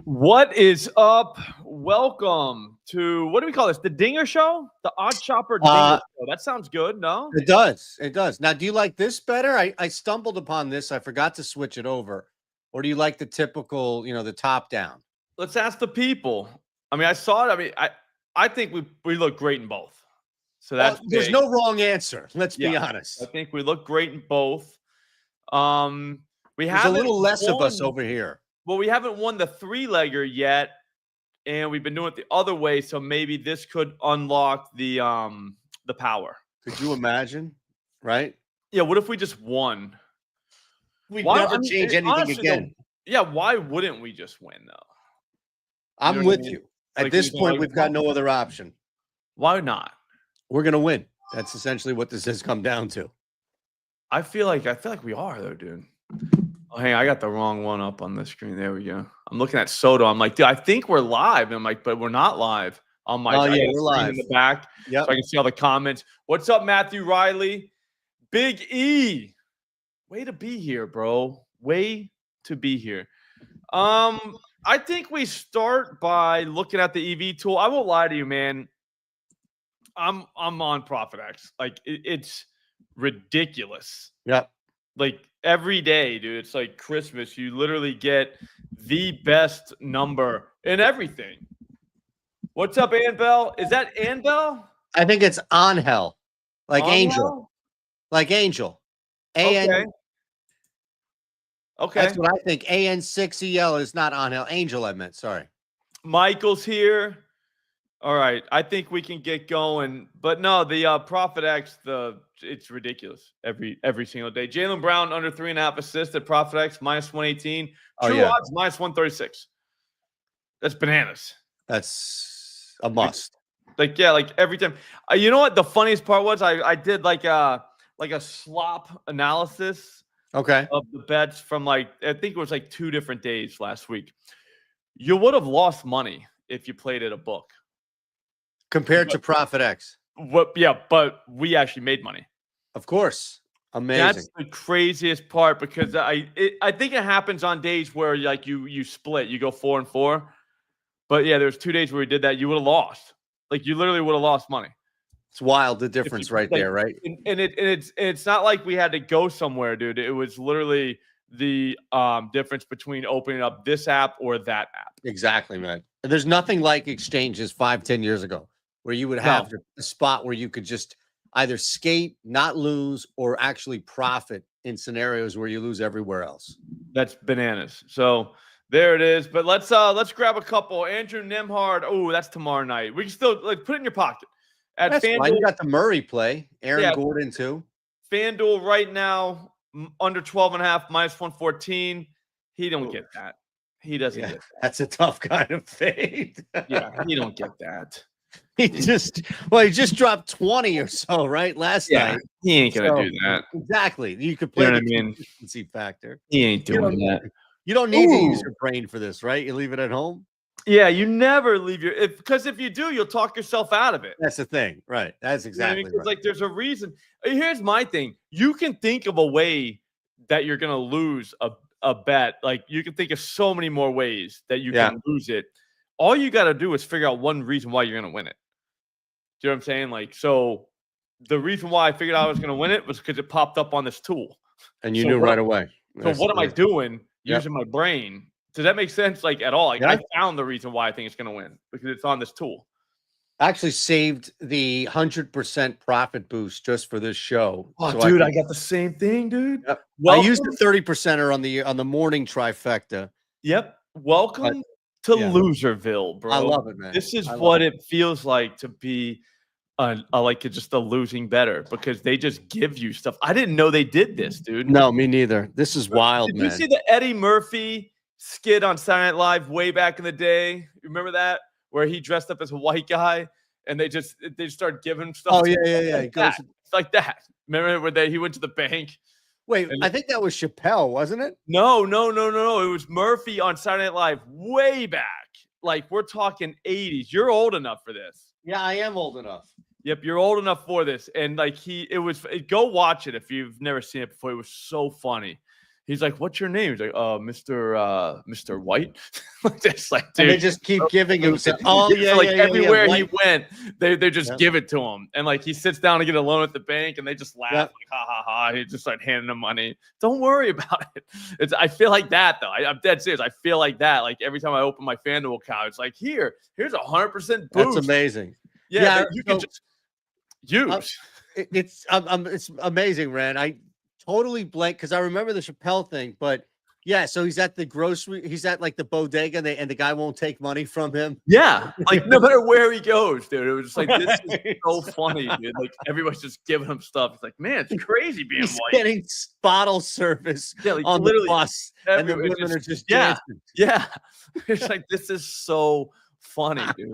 What is up? Welcome to, what do we call this? The Dinger Show? The Odd Chopper Dinger Show. That sounds good, no? It does. It does. Now, do you like this better? I stumbled upon this. I forgot to switch it over. Or do you like the typical, the top down? Let's ask the people. I mean, I saw it. I mean, I think we look great in both. So that's there's no wrong answer. Let's be honest. I think we look great in both. We There's have a little less of us over here. Well, we haven't won the three-legger yet, and we've been doing it the other way. So maybe this could unlock the power. Could you imagine? Right? Yeah. What if we just won? We'd never change anything honestly, again. Yeah. Why wouldn't we just win though? I'm with you. At this point, we've got no other option. Why not? We're gonna win. That's essentially what this has come down to. I feel like we are though, dude. Oh, hey, I got the wrong one up on the screen. There we go. I'm looking at Soto. I'm like, dude, I think we're live. And I'm like, but we're not live. On my we're live in the back. Yep. So I can see all the comments. What's up, Matthew Riley? Big E. Way to be here, bro. Way to be here. I think we start by looking at the EV tool. I won't lie to you, man. I'm on ProfitX. Like it's ridiculous. Yep. Like every day, dude, it's like Christmas. You literally get the best number in everything. What's up, Annabelle? Is that Annabelle? I think it's Angel, like Angel? Angel, like Angel. Okay. That's what I think. AN6EL is not Angel. Angel, I meant. Sorry. Michael's here. All right, I think we can get going, but no, the ProfitX, it's ridiculous every single day. Jaylen Brown under 3.5 assists at ProfitX -118. True odds -136. That's bananas. That's a must. Like every time. You know what? The funniest part was I did like a slop analysis. Okay. Of the bets from I think it was like 2 different days last week. You would have lost money if you played at a book. Compared to ProfitX. But we actually made money. Of course. Amazing. That's the craziest part because I think it happens on days where like you split, you go 4 and 4. But yeah, there's 2 days where we did that. You would have lost. Like you literally would have lost money. It's wild the difference there, right? And it's not like we had to go somewhere, dude. It was literally the difference between opening up this app or that app. Exactly, man. And there's nothing like exchanges 5-10 years ago, where you would have a spot where you could just either skate, not lose, or actually profit in scenarios where you lose everywhere else. That's bananas. So there it is. But let's grab a couple. Andrew Nimhard. Oh, that's tomorrow night. We can still put it in your pocket. That's fine. You got the Murray play. Aaron Gordon too. FanDuel right now under 12.5 -114. He don't get that. He doesn't get that. That's a tough kind of fade. Yeah, he don't get that. He just dropped 20 or so, right? Last night. He ain't gonna do that. Exactly. You could play the consistency factor. He ain't doing that. You don't need to use your brain for this, right? You leave it at home. Yeah, you never leave because if you do, you'll talk yourself out of it. That's the thing, right? That's exactly right. Like there's a reason. Here's my thing. You can think of a way that you're gonna lose a bet. Like you can think of so many more ways that you can lose it. All you got to do is figure out one reason why you're gonna win it. Do you know what I'm saying? Like, so the reason why I figured out I was gonna win it was because it popped up on this tool. And you knew right away. So what am I doing? Using my brain. Does that make sense? Like at all? Like I found the reason why I think it's going to win because it's on this tool. I actually saved the 100% profit boost just for this show. Oh, so dude, I got the same thing, dude. Yep. Well, I used the 30%er on the morning trifecta. Yep. Welcome to Loserville, bro. I love it, man. This is what it feels like to be just a losing better because they just give you stuff. I didn't know they did this, dude. No, me neither. This is wild, man. Did you see the Eddie Murphy skit on Saturday Night Live way back in the day? Remember that? Where he dressed up as a white guy and they start giving him stuff. Oh, yeah. It's like that. Remember where he went to the bank? Wait, I think that was Chappelle, wasn't it? No. It was Murphy on Saturday Night Live way back. Like we're talking 80s. You're old enough for this. Yeah, I am old enough. Yep, you're old enough for this. And like go watch it if you've never seen it before. It was so funny. He's like, "What's your name?" He's like, Mr. White." It's like, And they dude. just keep giving him. Everywhere he went, they just Yep. give it to him, and like he sits down to get a loan at the bank, and they just laugh, Yep. like, ha ha ha. He just start handing him money. Don't worry about it. I feel like that though. I'm dead serious. I feel like that. Like every time I open my FanDuel account, it's like here's 100% boost. That's amazing. Yeah, that you can just use. It's amazing, Ren. I totally blank because I remember the Chappelle thing, but yeah. So he's at the grocery. He's at like the bodega, and the guy won't take money from him. Yeah, like no matter where he goes, dude. It was just like this is so funny, dude. Like everybody's just giving him stuff. It's like, man, it's crazy being He's white. getting bottle service like, on the bus, and the everywhere. women are just Yeah, dancing. yeah. It's like this is so funny, dude.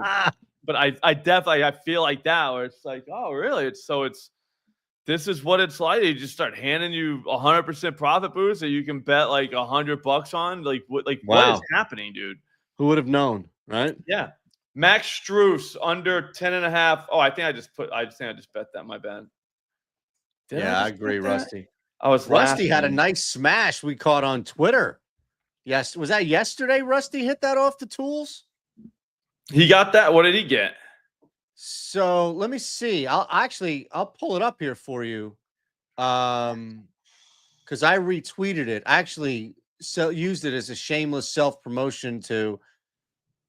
But I definitely feel like that where it's like, oh really? This is what it's like. They just start handing you 100% profit boost that you can bet like $100 on. Like what? Like what is happening, dude? Who would have known, right? Yeah. Max Strus under 10.5. Oh, I think I just bet that. My bad. I agree, Rusty. Rusty had a nice smash we caught on Twitter. Yes, was that yesterday? Rusty hit that off the tools. He got that. What did he get? So let me see. I'll pull it up here for you. Because I retweeted it. I actually used it as a shameless self-promotion to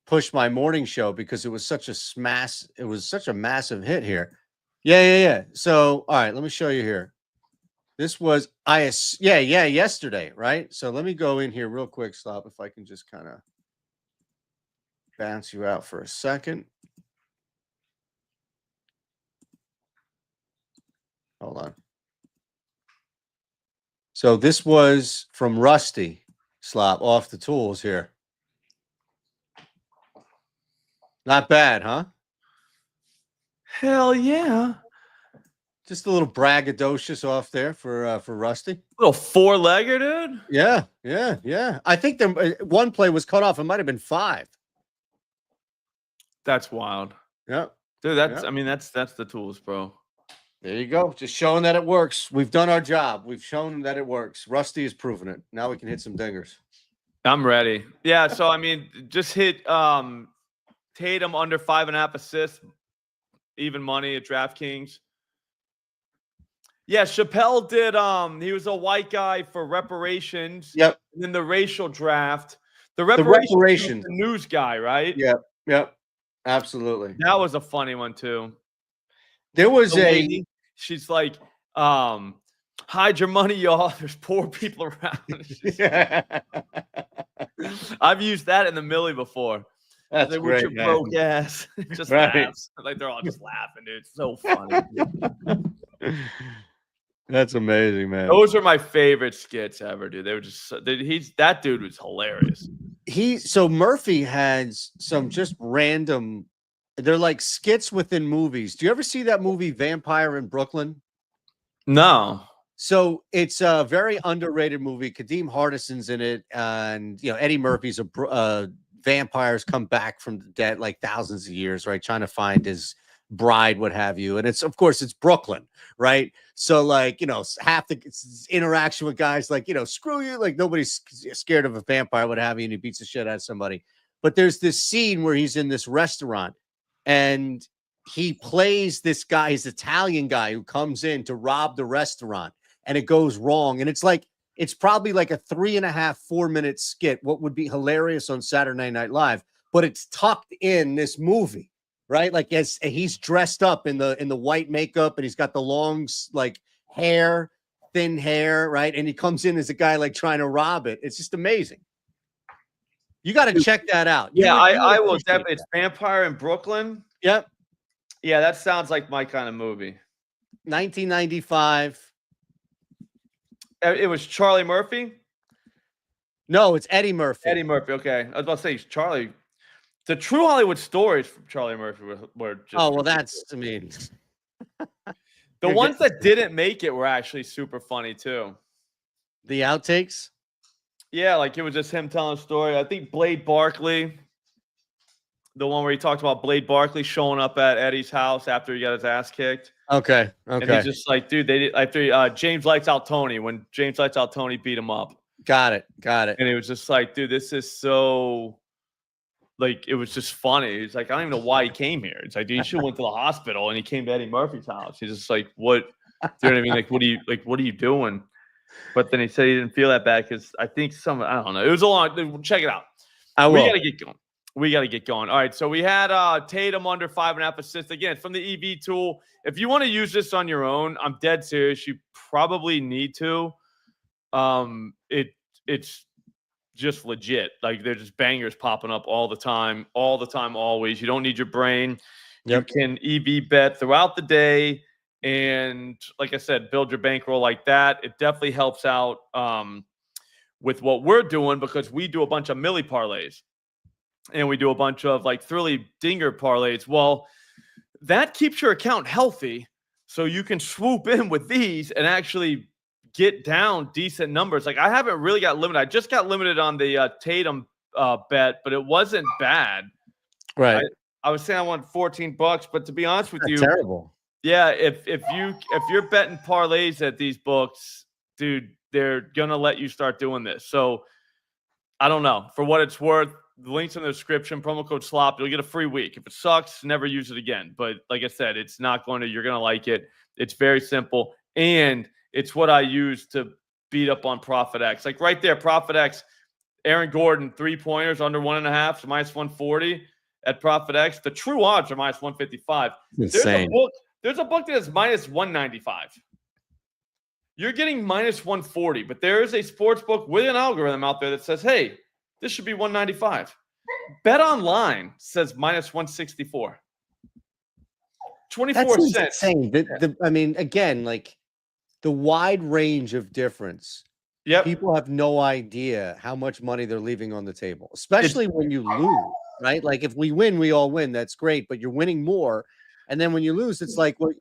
push my morning show because it was such a massive hit here. Yeah. So all right, let me show you here. This was yesterday, right? So let me go in here real quick, Slop, if I can just kind of bounce you out for a second. Hold on. So this was from Rusty, Slop, off the tools here. Not bad, huh? Hell yeah. Just a little braggadocious off there for Rusty. Little four-legger, dude. Yeah. I think one play was cut off. It might have been 5. That's wild. Yeah. Dude, that's the tools, bro. There you go. Just showing that it works. We've done our job. We've shown that it works. Rusty has proven it. Now we can hit some dingers. I'm ready. Yeah, so I mean, just hit Tatum under 5.5 assists, even money at DraftKings. Yeah, Chappelle did. He was a white guy for reparations. Yep. And then the racial draft. The reparations. The news guy, right? Yep. Absolutely. That was a funny one too. There was she's like, hide your money, y'all. There's poor people around. I've used that in the Millie before. That's like, great. With your broke ass. Just laughs. Like they're all just laughing, dude. It's so funny. That's amazing, man. Those are my favorite skits ever, dude. They were just that dude was hilarious. So Murphy has some just random. They're like skits within movies. Do you ever see that movie Vampire in Brooklyn? No. So it's a very underrated movie. Kadeem Hardison's in it, and Eddie Murphy's vampires come back from the dead like thousands of years, right? Trying to find his bride, what have you. And it's Brooklyn, right? So like, half the interaction with guys like, screw you, like nobody's scared of a vampire, what have you, and he beats the shit out of somebody. But there's this scene where he's in this restaurant and he plays this guy, his Italian guy who comes in to rob the restaurant, and it goes wrong. And it's probably like a 3.5, 4-minute skit, what would be hilarious on Saturday Night Live, but it's tucked in this movie, right? Like as he's dressed up in the white makeup, and he's got the long like thin hair, right? And he comes in as a guy like trying to rob it. It's just amazing. You got to check that out. Yeah, I will definitely. It's Vampire in Brooklyn. Yep. Yeah, that sounds like my kind of movie. 1995. It was Charlie Murphy? No, it's Eddie Murphy. Eddie Murphy, okay. I was about to say Charlie. The True Hollywood Stories from Charlie Murphy were just... Oh, well, that's, I mean... The ones that didn't make it were actually super funny, too. The outtakes? Yeah, like it was just him telling a story. I think Blade Barkley, the one where he talked about Blade Barkley showing up at Eddie's house after he got his ass kicked. Okay. And he's just like, dude, they did after James Lights Out Tony, when James Lights Out Tony beat him up. Got it. And it was just like, dude, this is so, like, it was just funny. It's like, I don't even know why he came here. It's like, dude, you should have went to the hospital, and he came to Eddie Murphy's house. He's just like, what? Do you know what I mean? Like, what are you doing? But then he said he didn't feel that bad because I think I don't know. It was a long. Check it out. We got to get going. We got to get going. All right. So we had Tatum under 5.5 assists. Again, from the EV tool. If you want to use this on your own, I'm dead serious. You probably need to. It's just legit. Like, there's just bangers popping up all the time, always. You don't need your brain. Yep. You can EV bet throughout the day. And like I said, build your bankroll like that. It definitely helps out with what we're doing, because we do a bunch of milli parlays and we do a bunch of like thrilly dinger parlays. Well, that keeps your account healthy, so you can swoop in with these and actually get down decent numbers. Like, I haven't really got limited. I just got limited on the Tatum bet, but it wasn't bad. Right. I was saying I won $14, but to be honest with you, terrible. Yeah, if you're betting parlays at these books, dude, they're gonna let you start doing this. So I don't know. For what it's worth, the link's in the description. Promo code SLOP. You'll get a free week. If it sucks, never use it again. But like I said, it's not going to. You're gonna like it. It's very simple, and it's what I use to beat up on Profit X. Like right there, Profit X. Aaron Gordon 3-pointers under 1.5, so minus 140 at Profit X. The true odds are minus 155. Insane. There's a book that is minus 195. You're getting minus 140, but there is a sports book with an algorithm out there that says, hey, this should be 195. Bet Online says minus 164. 24 cents. Insane. I mean, again, like the wide range of difference. Yep. People have no idea how much money they're leaving on the table, especially when you lose, right? Like if we win, we all win. That's great, but you're winning more. And then when you lose, it's like, well,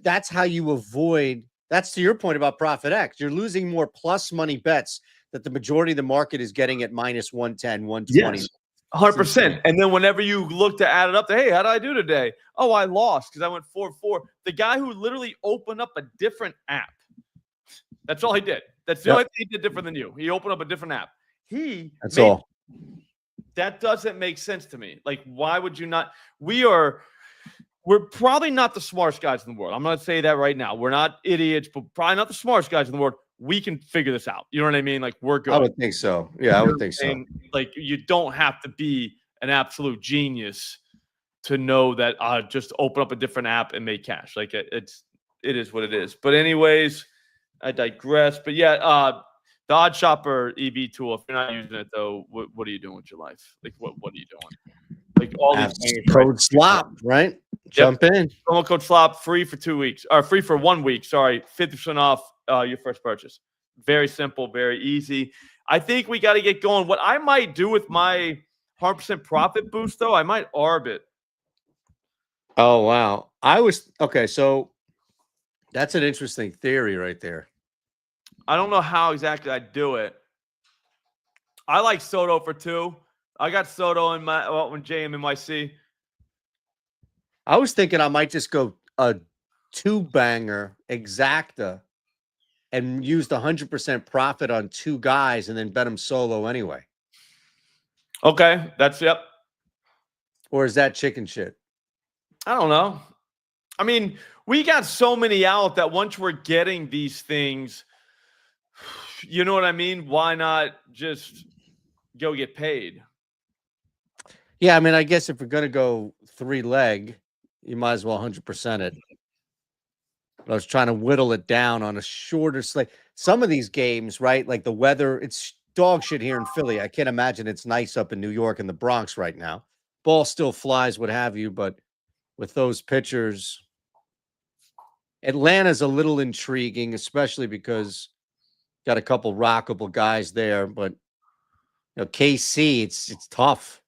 that's how you avoid. That's to your point about Profit X. You're losing more plus money bets that the majority of the market is getting at minus 110, 120. Yes, 100%. And then whenever you look to add it up, hey, how did I do today? Oh, I lost because I went 4-4. The guy who literally opened up a different app. That's all he did. That's the only thing he did different than you. He opened up a different app. That's all. That doesn't make sense to me. Like, why would you not? We're probably not the smartest guys in the world. I'm going to say that right now. We're not idiots, but probably not the smartest guys in the world. We can figure this out. You know what I mean? Like, we're good. I would think so. Yeah, I would think so. Like, you don't have to be an absolute genius to know that just open up a different app and make cash. Like, it is what it is. But anyways, I digress. But yeah, the Odd Shopper EV tool, if you're not using it though, what are you doing with your life? Like, what are you doing? Like, all these things. Code SLOP, right? Jump in. Promo code SLOP, free for 2 weeks, or free for 1 week. Sorry, 50% off your first purchase. Very simple, very easy. I think we got to get going. What I might do with my 100% profit boost, though, I might arb it. Oh, wow. Okay, so that's an interesting theory right there. I don't know how exactly I'd do it. I like Soto for 2. I got Soto in my JMNYC. I was thinking I might just go a 2-banger exacta and use the 100% profit on 2 guys and then bet them solo anyway. Okay, yep. Or is that chicken shit? I don't know. I mean, we got so many out that once we're getting these things, you know what I mean? Why not just go get paid? Yeah, I mean, I guess if we're going to go 3-leg, you might as well 100% it. But I was trying to whittle it down on a shorter slate. Some of these games, right? Like the weather, it's dog shit here in Philly. I can't imagine it's nice up in New York and the Bronx right now. Ball still flies, what have you, but with those pitchers, Atlanta's a little intriguing, especially because got a couple rockable guys there. But you know, KC, it's tough.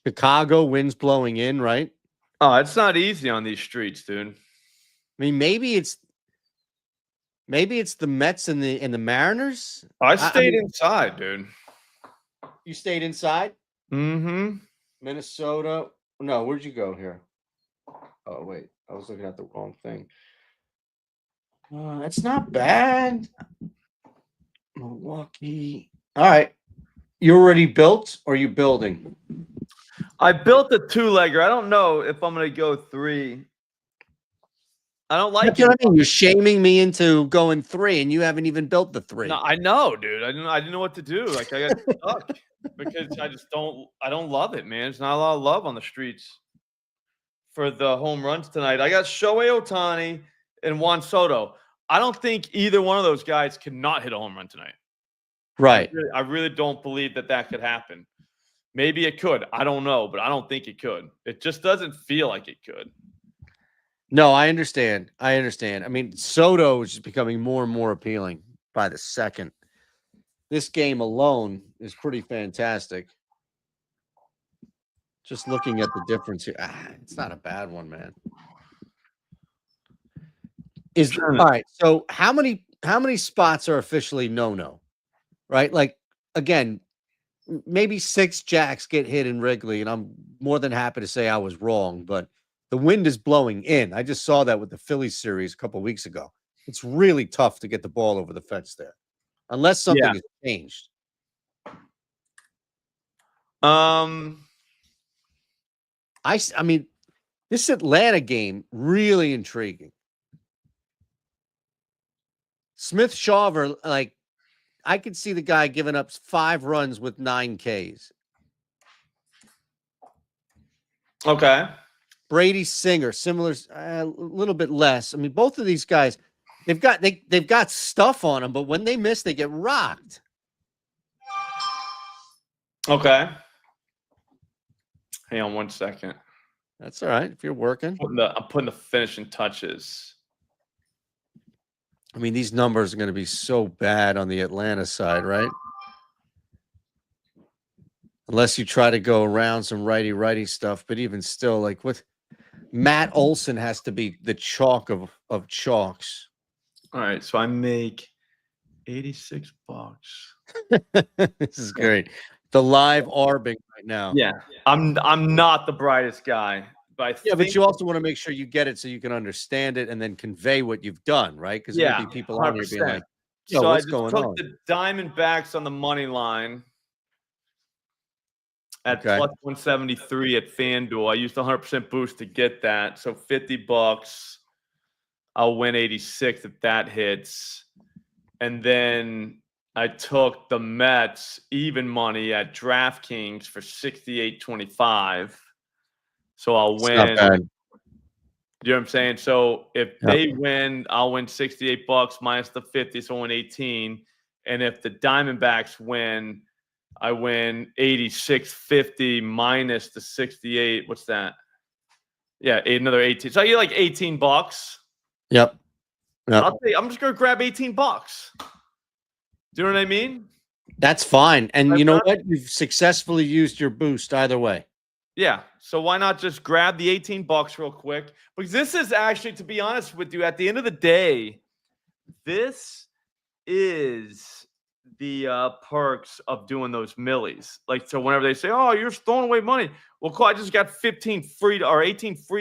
Chicago, winds blowing in, right? Oh, it's not easy on these streets, dude. I mean, maybe it's the Mets and the Mariners. I stayed inside, dude. You stayed inside? Mm-hmm. Minnesota. No, where'd you go here? Oh, wait. I was looking at the wrong thing. It's not bad. Milwaukee. All right. You already built or you building? I built a 2-legger. I don't know if I'm going to go 3. I don't like That's it. what I mean. You're shaming me into going 3, and you haven't even built the 3. No, I know, dude. I didn't know what to do. Like I got stuck because I don't love it, man. There's not a lot of love on the streets for the home runs tonight. I got Shohei Ohtani and Juan Soto. I don't think either one of those guys cannot hit a home run tonight. Right. I really don't believe that could happen. Maybe it could. I don't know, but I don't think it could. It just doesn't feel like it could. No, I understand. I mean, Soto is just becoming more and more appealing by the second. This game alone is pretty fantastic. Just looking at the difference here. It's not a bad one, man. All right. So how many spots are officially no? Right? Like, again, maybe 6 jacks get hit in Wrigley, and I'm more than happy to say I was wrong, but the wind is blowing in. I just saw that with the Phillies series a couple of weeks ago. It's really tough to get the ball over the fence there, unless something has changed. I mean, this Atlanta game, really intriguing. Smith Shawver, like, I could see the guy giving up 5 runs with 9 Ks. Okay. Brady Singer, similar, a little bit less. I mean, both of these guys, they've got stuff on them, but when they miss, they get rocked. Okay. Hang on 1 second. That's all right if you're working. I'm putting the finishing touches. I mean, these numbers are going to be so bad on the Atlanta side, right? Unless you try to go around some righty stuff, but even still, like with Matt Olson has to be the chalk of chalks. All right, so I make $86. This is great. The live arbing right now. Yeah, I'm not the brightest guy, but but you also want to make sure you get it so you can understand it and then convey what you've done, right? Because there may be people on here being like, "Yo, so what's I just going took on?" the Diamondbacks on the money line at plus 173 at FanDuel. I used 100% boost to get that, so $50. I'll win 86 if that hits, and then I took the Mets even money at DraftKings for 68.25. So I'll win. Not bad. You know what I'm saying? So if they win, I'll win $68 minus the 50, so I win 18. And if the Diamondbacks win, I win 86.50 minus the 68. What's that? Yeah, another 18. So I get like $18. Yep. I'm just gonna grab $18. Do you know what I mean? That's fine. And you know what? You've successfully used your boost either way. Yeah. So why not just grab the $18 real quick? Because this is actually, to be honest with you, at the end of the day, this is the perks of doing those millies. Like, so whenever they say, "Oh, you're throwing away money," well, cool, I just got $18 free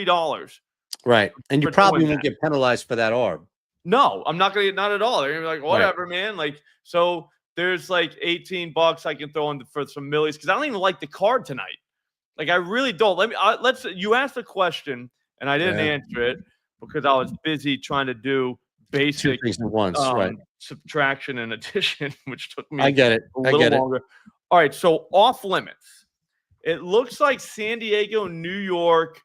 dollars. Right. And you probably won't get penalized for that arb. No, I'm not gonna get, not at all. They're gonna be like, whatever, man. Like, so there's like $18 I can throw in for some millies because I don't even like the card tonight. Like, I really don't. You asked a question and I didn't answer it because I was busy trying to do basic 2 things at once, right? Subtraction and addition, which took me I get it. a little longer. All right, so off limits. It looks like San Diego, New York,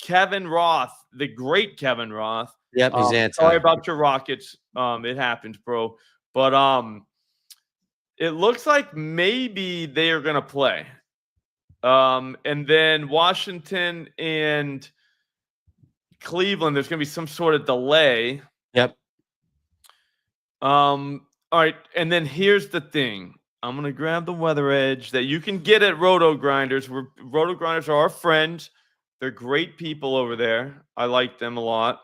Kevin Roth, the great Kevin Roth. Yep, he's anti. Sorry about your Rockets. It happens, bro. But it looks like maybe they are gonna play. And then Washington and Cleveland, there's gonna be some sort of delay. Yep. All right, and then here's the thing. I'm gonna grab the weather edge that you can get at Roto Grinders. Roto Grinders are our friends. They're great people over there. I like them a lot.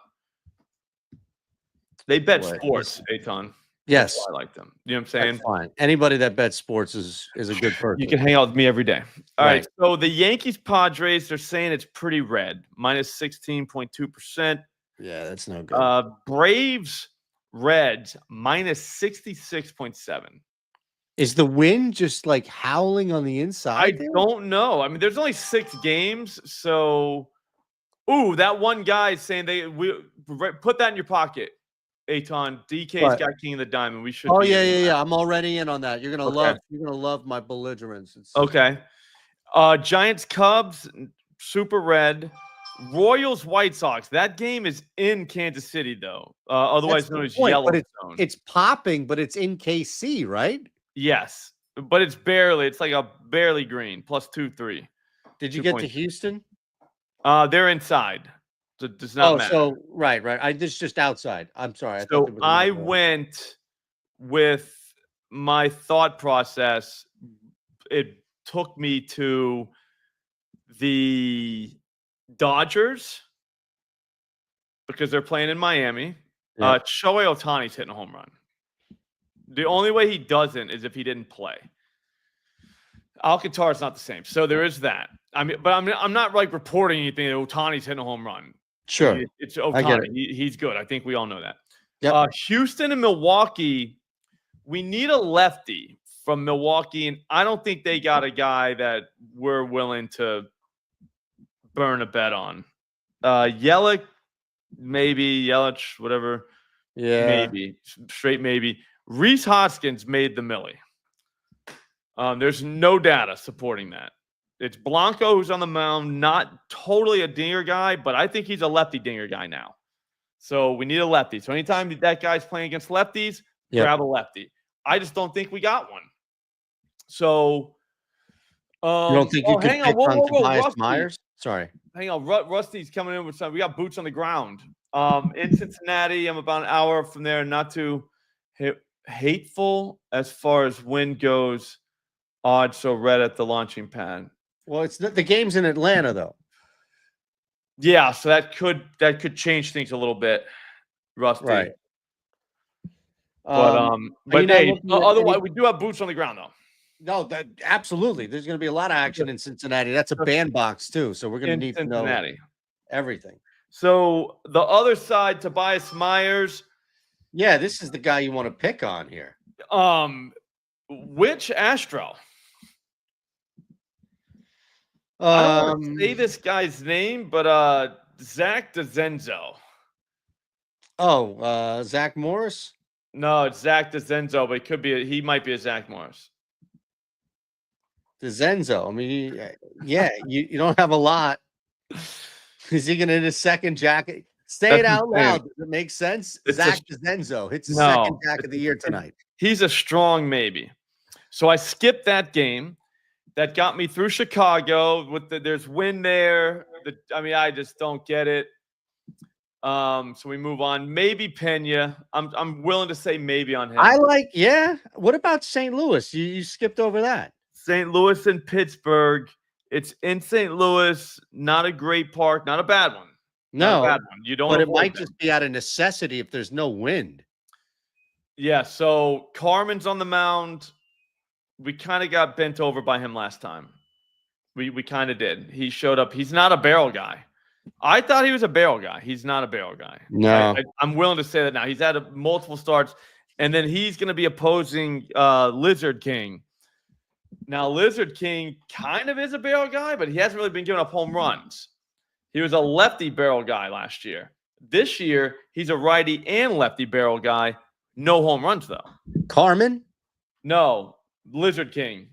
They bet sports, Eitan. Yes. I like them. You know what I'm saying? That's fine. Anybody that bets sports is a good person. You can hang out with me every day. All right. So the Yankees Padres, they're saying it's pretty red, minus 16.2%. Yeah, that's no good. Braves Reds minus 66.7. Is the wind just like howling on the I inside there? don't know. I mean, there's only 6 games, so that one guy is saying put that in your pocket. Aton, DK's What? got King of the Diamond. We should Oh, be in on that. I'm already in on that. You're Okay. gonna love my belligerence. Okay. Giants, Cubs, Super Red, Royals, White Sox. That game is in Kansas City, though. Otherwise That's known the as point, but Yellowstone. it's popping, but it's in KC, right? Yes, but it's like a barely green, plus 2-3. Did you 2 get to points. Houston? They're inside. So it does not matter. So right. This is just outside. I'm sorry. So I went with my thought process. It took me to the Dodgers because they're playing in Miami. Yeah. Shohei Ohtani's hitting a home run. The only way he doesn't is if he didn't play. Alcantara's not the same. So there is that. I mean, but I'm not like reporting anything that Ohtani's hitting a home run. Sure. It's Ohtani. He's good. I think we all know that. Yep. Houston and Milwaukee, we need a lefty from Milwaukee, and I don't think they got a guy that we're willing to burn a bet on. Yelich, maybe. Yelich, whatever. Yeah. Maybe. Straight maybe. Rhys Hoskins made the millie. There's no data supporting that. It's Blanco who's on the mound, not totally a dinger guy, but I think he's a lefty dinger guy now. So we need a lefty. So anytime that guy's playing against lefties, grab a lefty. I just don't think we got one. So you don't think you could pick on Tobias Rusty. Myers? Sorry. Hang on. Rusty's coming in with something. We got boots on the ground. In Cincinnati, I'm about an hour from there. Not too hateful as far as wind goes. Odds so red at the launching pad. Well, it's the game's in Atlanta though. Yeah, so that could change things a little bit, Rusty. Right. But hey, otherwise we do have boots on the ground though. No, that absolutely. There's going to be a lot of action in Cincinnati. That's a bandbox too, so we're going to need to know everything. So the other side, Tobias Myers. Yeah, this is the guy you want to pick on here. Which Astro? I don't want to say this guy's name, but Zach DeZenzo. Oh, Zach Morris? No, it's Zach DeZenzo, but it could be he might be a Zach Morris. DeZenzo. I mean, yeah, you don't have a lot. Is he going to hit his second jacket? Say it out loud. Does it make sense? Zach DeZenzo hits his second jack of the year tonight. He's a strong maybe. So I skipped that game. That got me through Chicago. There's wind there. I just don't get it. So we move on. Maybe Pena. I'm willing to say maybe on him. Yeah. What about St. Louis? You skipped over that. St. Louis and Pittsburgh. It's in St. Louis. Not a great park. Not a bad one. No, not a bad one. You don't. But it might just be out of necessity if there's no wind. Yeah. So Carmen's on the mound. We kind of got bent over by him last time. We kind of did. He showed up. He's not a barrel guy. I thought he was a barrel guy. He's not a barrel guy. No. I'm willing to say that now. He's had multiple starts, and then he's going to be opposing Lizard King. Now, Lizard King kind of is a barrel guy, but he hasn't really been giving up home runs. He was a lefty barrel guy last year. This year, he's a righty and lefty barrel guy. No home runs, though. Carmen? No. Lizard King,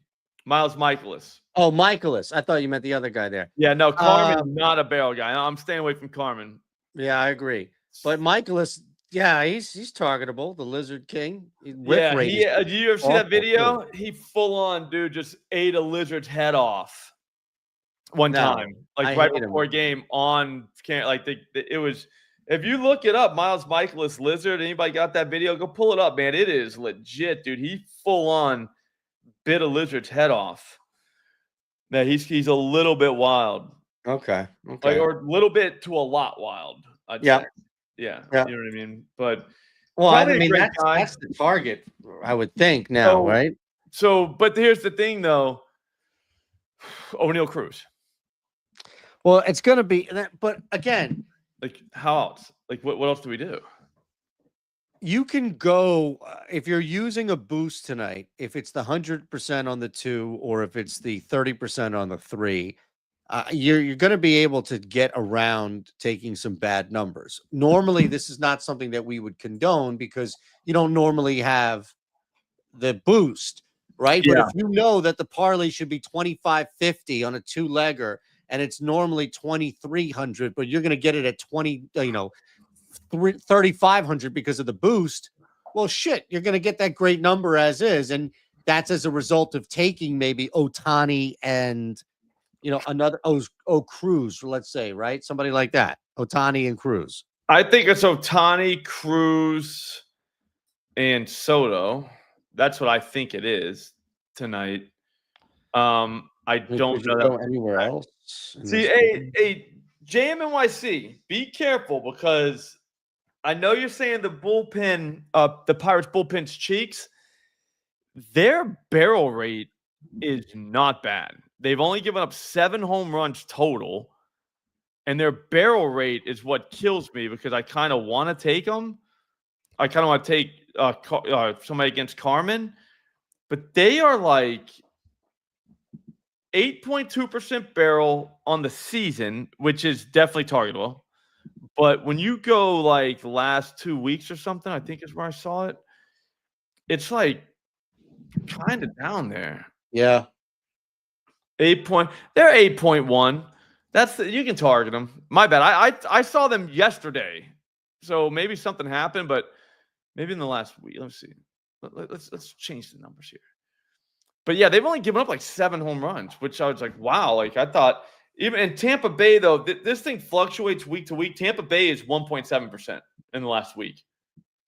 Miles Michaelis. Oh, Michaelis. I thought you meant the other guy there. Yeah, no, Carmen's not a barrel guy. I'm staying away from Carmen. Yeah, I agree. But Michaelis, yeah, he's targetable. The Lizard King. Did you ever see that video? He full on, dude, just ate a lizard's head off one time, like right before a game on camera. Like it was. If you look it up, Miles Michaelis lizard. Anybody got that video? Go pull it up, man. It is legit, dude. He full on bit a lizard's head off. Now he's a little bit wild. Okay. Or a little bit to a lot wild. Yeah. You know what I mean? But that's the target, I would think now, right? So, but here's the thing, though. O'Neal Cruz. Well, it's going to be that, but again, like how else? Like what else do we do? You can go if you're using a boost tonight, if it's the 100% on the 2 or if it's the 30% on the 3, you're going to be able to get around taking some bad numbers. Normally, this is not something that we would condone because you don't normally have the boost, right? But Yeah. if you know that the parlay should be 25.50 on a 2-legger and it's normally 2,300, but you're going to get it at 3,500 because of the boost. Well, shit, you're going to get that great number as is. And that's as a result of taking maybe Otani and, another Cruz, let's say, right? Somebody like that. Otani and Cruz. I think it's Otani, Cruz, and Soto. That's what I think it is tonight. I don't know go anywhere else. See, hey, JMNYC, be careful because I know you're saying the bullpen, the Pirates bullpen's cheeks. Their barrel rate is not bad. They've only given up 7 home runs total, and their barrel rate is what kills me because I kind of want to take them. I kind of want to take somebody against Carmen, but they are like 8.2% barrel on the season, which is definitely targetable. But when you go like last 2 weeks or something, I think is where I saw it. It's like kind of down there. Yeah. They're 8.1. You can target them. My bad. I saw them yesterday. So maybe something happened, but maybe in the last week. Let's see. Let's change the numbers here. But yeah, they've only given up like 7 home runs, which I was like, wow. Like I thought, even in Tampa Bay, though, this thing fluctuates week to week. Tampa Bay is 1.7% in the last week.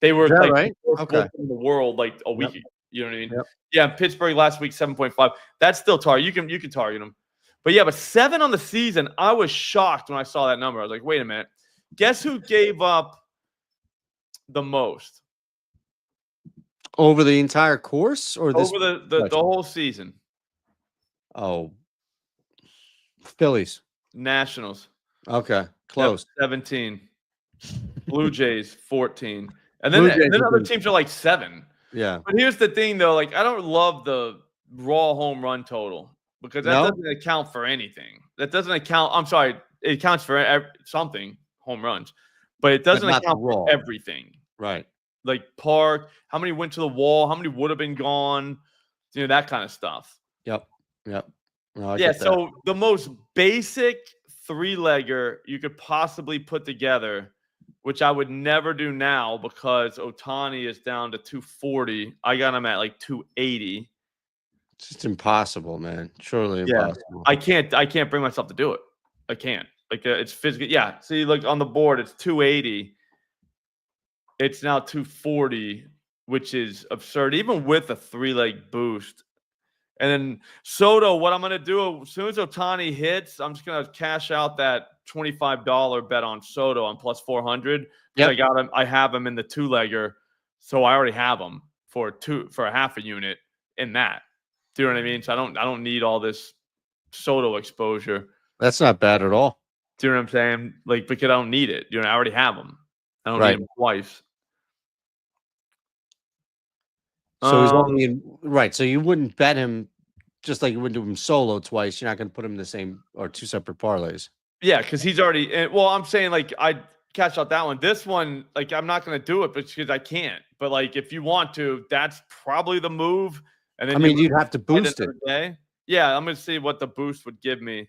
They were like right? Okay. in the world like a week ago. You know what I mean? Yep. Yeah, Pittsburgh last week 7.5. That's still target. You can target them. But yeah, but 7 on the season. I was shocked when I saw that number. I was like, wait a minute. Guess who gave up the most? Over the entire course or this over the whole season? Oh, Phillies. Nationals. Okay, close. 17. Blue Jays 14. And then other teams are like 7. Yeah. But here's the thing though, like I don't love the raw home run total because that doesn't account for anything. That doesn't account. I'm sorry, it counts for something, home runs, but it doesn't account for everything. Right. Like park, how many went to the wall, how many would have been gone, that kind of stuff. Yep. No, yeah, so the most basic 3-legger you could possibly put together, which I would never do now because Otani is down to 240. I got him at like 280. It's just impossible, man. Surely impossible. I can't bring myself to do it. I can't. Like it's physically. Yeah. See, look on the board, it's 280. It's now 240, which is absurd, even with a 3-leg boost. And then Soto, what I'm going to do as soon as Otani hits, I'm just going to cash out that $25 bet on Soto on plus 400. Yep. I have him in the 2-legger, so I already have him for a half a unit in that. Do you know what I mean? So I don't need all this Soto exposure. That's not bad at all. Do you know what I'm saying? Like because I don't need it. I already have him. I don't need him twice. So he's only in, right. So you wouldn't bet him just like you wouldn't do him solo twice. You're not going to put him in the same or 2 separate parlays. Yeah, because he's already. Well, I'm saying like I catch out that one. This one, like I'm not going to do it, because I can't. But like if you want to, that's probably the move. And then you'd have to boost it. Yeah, I'm going to see what the boost would give me.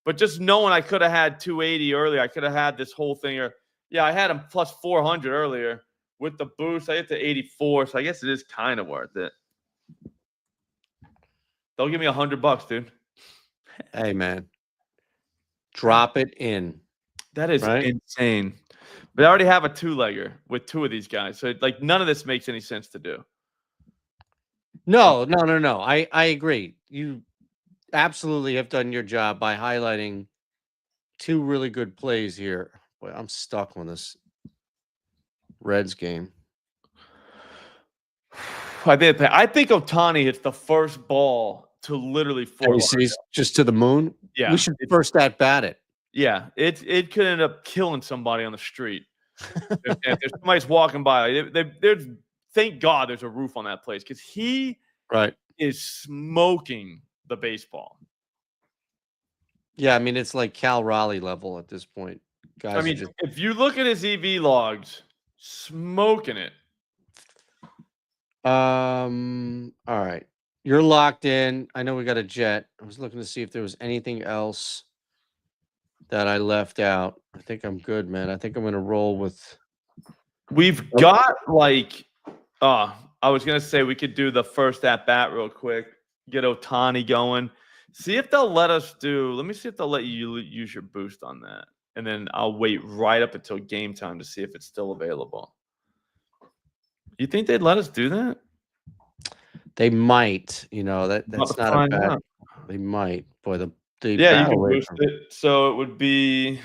But just knowing I could have had 280 earlier, I could have had this whole thing. I had him plus 400 earlier. With the boost, I get to 84, so I guess it is kind of worth it. They'll give me $100, dude. Hey, man. Drop it in. That is insane. But I already have a 2-legger with 2 of these guys. So, like, none of this makes any sense to do. No. I agree. You absolutely have done your job by highlighting 2 really good plays here. Boy, I'm stuck on this Reds game. I think Otani hits the first ball to literally 4. He's just to the moon. Yeah, we should first at bat it. Yeah, it could end up killing somebody on the street. If somebody's walking by, there's thank God there's a roof on that place because he is smoking the baseball. Yeah, I mean, it's like Cal Raleigh level at this point. Guys, I mean, if you look at his EV logs, smoking it. All right. You're locked in. I know we got a jet. I was looking to see if there was anything else that I left out. I think I'm good, man. I think I'm gonna roll with. We've got like, I was gonna say we could do the first at bat real quick, get Ohtani going. See if they'll let us do. Let me see if they'll let you use your boost on that, and then I'll wait right up until game time to see if it's still available. You think they'd let us do that? They might. You know that's not a bad. Out. They might. Boy, the yeah, you can boost it. So it would be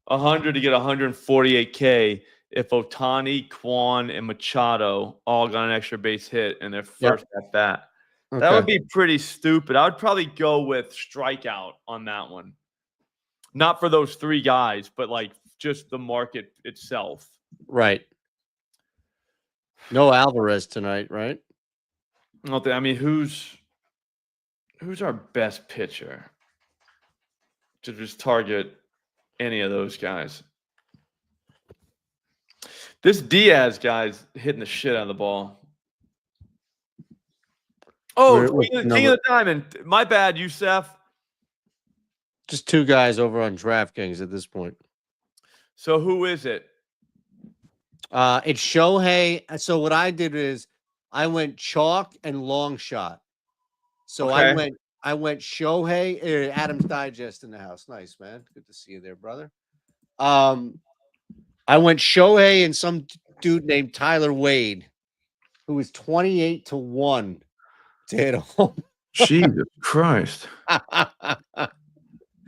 100 to get 148K if Ohtani, Kwan, and Machado all got an extra base hit in their first at bat. Okay. That would be pretty stupid. I would probably go with strikeout on that one. Not for those three guys, but like just the market itself. Right. No Alvarez tonight, right? I mean, who's our best pitcher to just target any of those guys? This Diaz guy's hitting the shit out of the ball. Oh, King of the Diamond. My bad, Youssef. Just two guys over on DraftKings at this point. So who is it? It's Shohei. So what I did is I went chalk and long shot. So okay. I went Shohei. Adam's Digest in the house. Nice, man. Good to see you there, brother. I went Shohei and some dude named Tyler Wade, who was 28-1 to hit a home. Jesus Christ.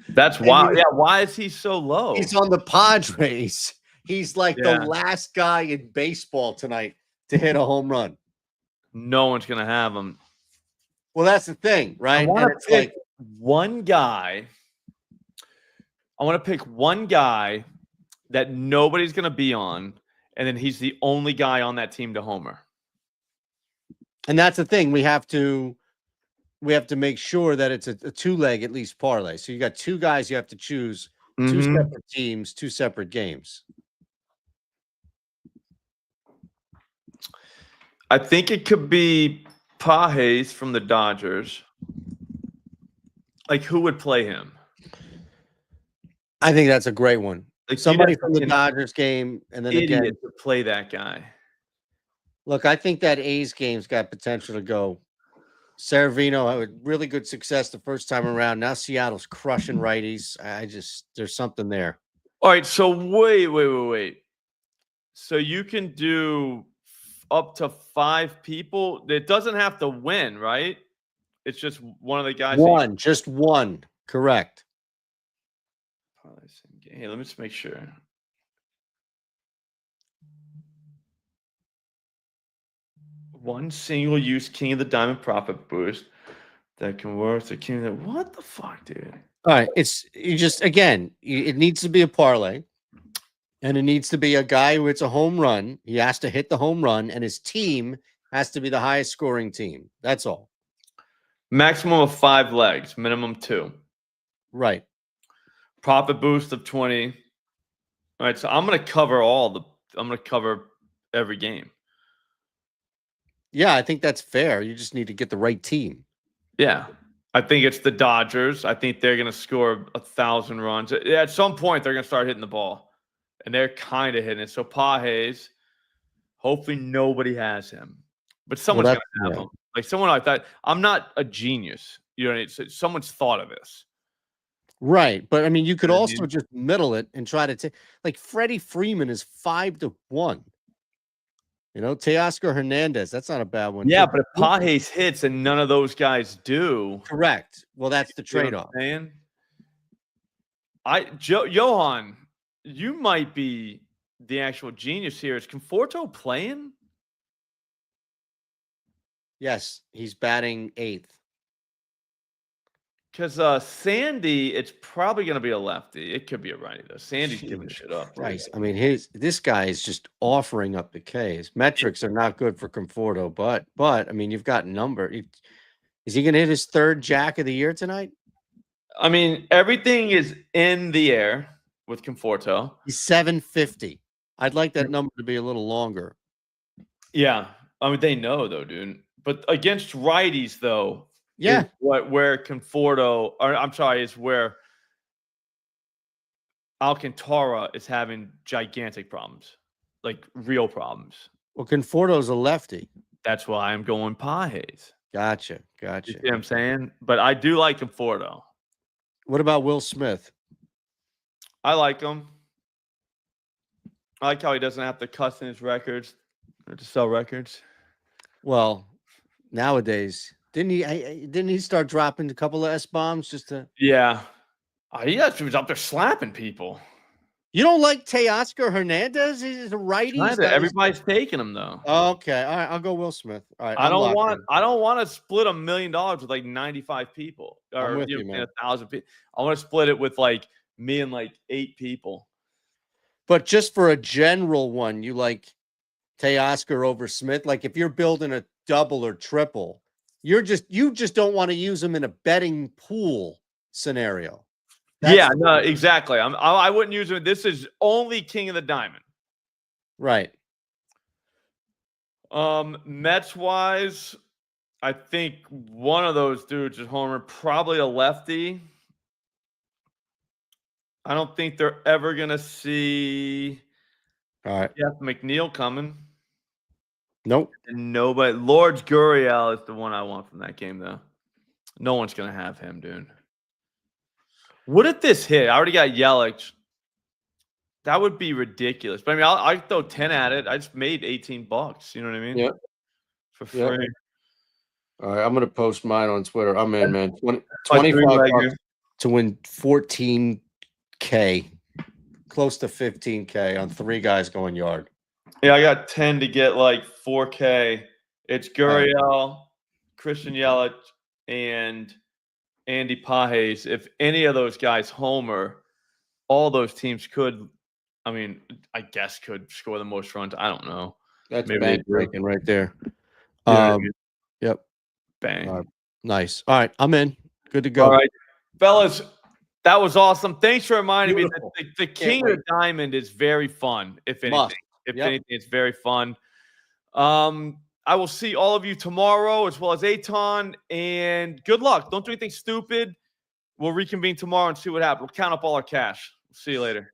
That's why. Yeah, why is he so low? He's on the Padres. He's like the last guy in baseball tonight to hit a home run. No one's gonna have him. Well, that's the thing, right? I want to pick one guy. I want to pick one guy that nobody's gonna be on, and then he's the only guy on that team to homer. And that's the thing. We have to make sure that it's a two-leg at least parlay. So you got two guys you have to choose, two separate teams, two separate games. I think it could be Pages from the Dodgers. Like, who would play him? I think that's a great one. Like somebody from the Dodgers game, and then again to play that guy. Look, I think that A's game's got potential to go. Severino had really good success the first time around. Now Seattle's crushing righties. There's something there. All right, so wait. So you can do up to 5 people. It doesn't have to win, right? It's just one of the guys. Just one. Correct. Hey, let me just make sure. One single-use King of the Diamond profit boost that can work the King of the... What the fuck, dude? All right, it needs to be a parlay, and it needs to be a guy who hits a home run. He has to hit the home run, and his team has to be the highest scoring team. That's all. Maximum of 5 legs, minimum 2. Right. Profit boost of 20. All right, so I'm going to cover every game. Yeah, I think that's fair. You just need to get the right team. Yeah. I think it's the Dodgers. I think they're going to score 1,000 runs. At some point, they're going to start hitting the ball. And they're kind of hitting it. So Pages, hopefully nobody has him. But someone's going to have him. Like someone like that. I'm not a genius. You know, someone's thought of this. Right. But I mean, you could also just middle it and try to take, like Freddie Freeman is 5-1. You know, Teoscar Hernandez, that's not a bad one. Yeah, but if Pages hits and none of those guys do. Correct. Well, that's the trade-off. Johan, you might be the actual genius here. Is Conforto playing? Yes, he's batting 8th. Because Sandy, it's probably going to be a lefty. It could be a righty, though. Sandy's giving shit up. Right. I mean, this guy is just offering up the Ks. Metrics are not good for Conforto, but I mean, you've got number. Is he going to hit his third jack of the year tonight? I mean, everything is in the air with Conforto. He's 750. I'd like that number to be a little longer. Yeah. I mean, they know, though, dude. But against righties, though, yeah, where Conforto, or I'm sorry, is where Alcantara is having gigantic problems, like real problems. Well, Conforto's a lefty. That's why I'm going Pajes. Gotcha. You see what I'm saying? But I do like Conforto. What about Will Smith? I like him. I like how he doesn't have to cuss in his records or to sell records. Well, nowadays, didn't he start dropping a couple of S-bombs just to? Yeah. He was up there slapping people. You don't like Teoscar Hernandez? He's a righty. Everybody's taking him though. Okay, all right. I'll go Will Smith. All right. I don't want to split $1 million with like 95 people or 1,000 people. I want to split it with like me and like 8 people. But just for a general one, you like Teoscar over Smith. Like if you're building a double or triple, you just don't want to use them in a betting pool scenario. No, exactly. I wouldn't use it. This is only King of the Diamond. Right. Mets wise, I think one of those dudes is homer, probably a lefty. I don't think they're ever gonna see Jeff McNeil coming. Nope. And nobody. Lord Gurriel is the one I want from that game, though. No one's gonna have him, dude. What if this hit? I already got Yelich. That would be ridiculous. But I mean, I throw 10 at it. I just made $18. You know what I mean? Yeah. For free. Yep. All right, I'm gonna post mine on Twitter. I'm in, man. 25 to win 14K, close to 15K on 3 guys going yard. Yeah, I got 10 to get like 4K. It's Gurriel, Christian Yelich, and Andy Pajes. If any of those guys homer, all those teams could, I mean, I guess could score the most runs. I don't know. That's bank breaking right there. Yep. Bang. Nice. All right, I'm in. Good to go. All right, fellas. That was awesome. Thanks for reminding me that the King of the Diamond is very fun. If anything, anything, it's very fun. I will see all of you tomorrow as well as Aton. And good luck. Don't do anything stupid. We'll reconvene tomorrow and see what happens. We'll count up all our cash. See you later.